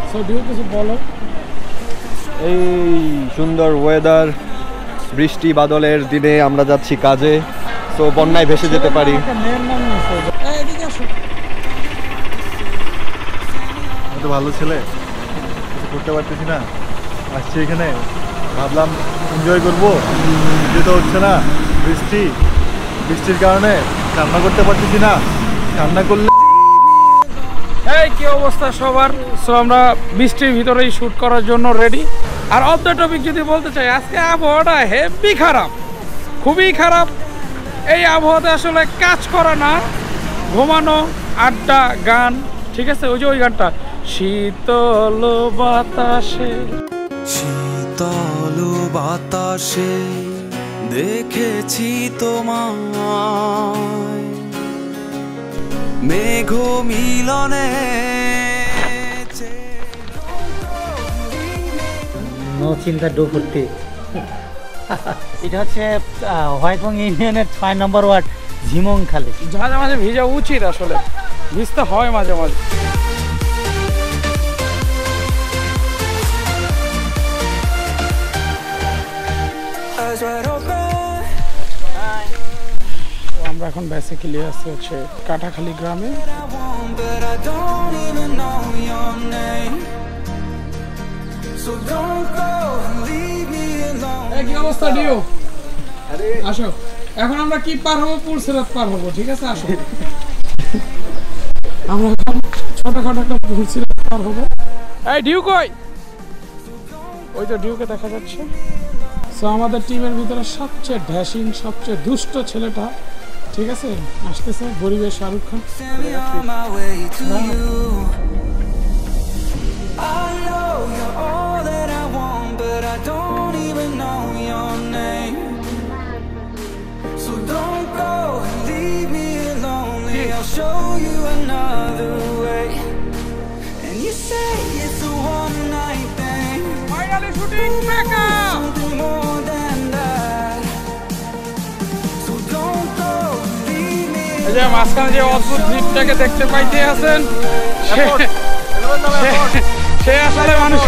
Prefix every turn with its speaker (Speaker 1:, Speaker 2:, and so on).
Speaker 1: কিছু বলো।
Speaker 2: এই সুন্দর ওয়েদার, বৃষ্টি বাদলের দিনে আমরা যাচ্ছি কাজে, তো বন্যায় ভেসে যেতে পারি।
Speaker 3: তো ভালো ছেলে, কিছু করতে পারতেছি না, আসছি এখানে, ভাবলাম এনজয় করবো, যেতে হচ্ছে না, বৃষ্টির কারণে কান্না করতে পারতেছি না, কান্না করলে
Speaker 1: এই কি অবস্থা সবার। সো আমরা বৃষ্টির ভিতরেই শুট করার জন্য রেডি। আর অফ দ্য টপিক যদি বলতে চাই, আজকে আবহাওয়াটা হেভি খারাপ, খুবই খারাপ। এই আবহাওয়াতে আসলে কাজ করা না, ঘুমানো, আড্ডা, গান, ঠিক আছে। ওই যে ওই গানটা, শীতল বাতাসে,
Speaker 4: শীতল বাতাসে দেখেছি তোমায়, মেঘ মিলনে
Speaker 5: নো চিন্তা ডো করতে। এটা হচ্ছে হোয়াইটবং ইউনিয়নের 6 নম্বর ওয়ার্ড ঝিমংখালী।
Speaker 1: মাঝে মাঝে ভিজা উচিত, আসলে ভিজতে হয় মাঝে মাঝে। আমরা এখন বেসিক্যালি আছি হচ্ছে কাটাখালী গ্রামে। কি অবস্থা ডিও? আসো, এখন আমরা কি পার হবো? পুলসিরাত পার হবো, ঠিক আছে। আসো, আমরা এখন ছোটখাটো একটা পুলসিরাত পার হবো। এই ডিউ কই? ওই তো ডিউকে দেখা যাচ্ছে। সো আমাদের টিমের ভিতরে সবচেয়ে ড্যাশিং, সবচেয়ে দুষ্ট ছেলেটা, ঠিক আছে, আসতেছে গরিবের শাহরুখ খান। মাঝখানে যে অদ্ভুত দ্বীপটাকে দেখতে পাইতে আছেন, সে আসলে মানুষ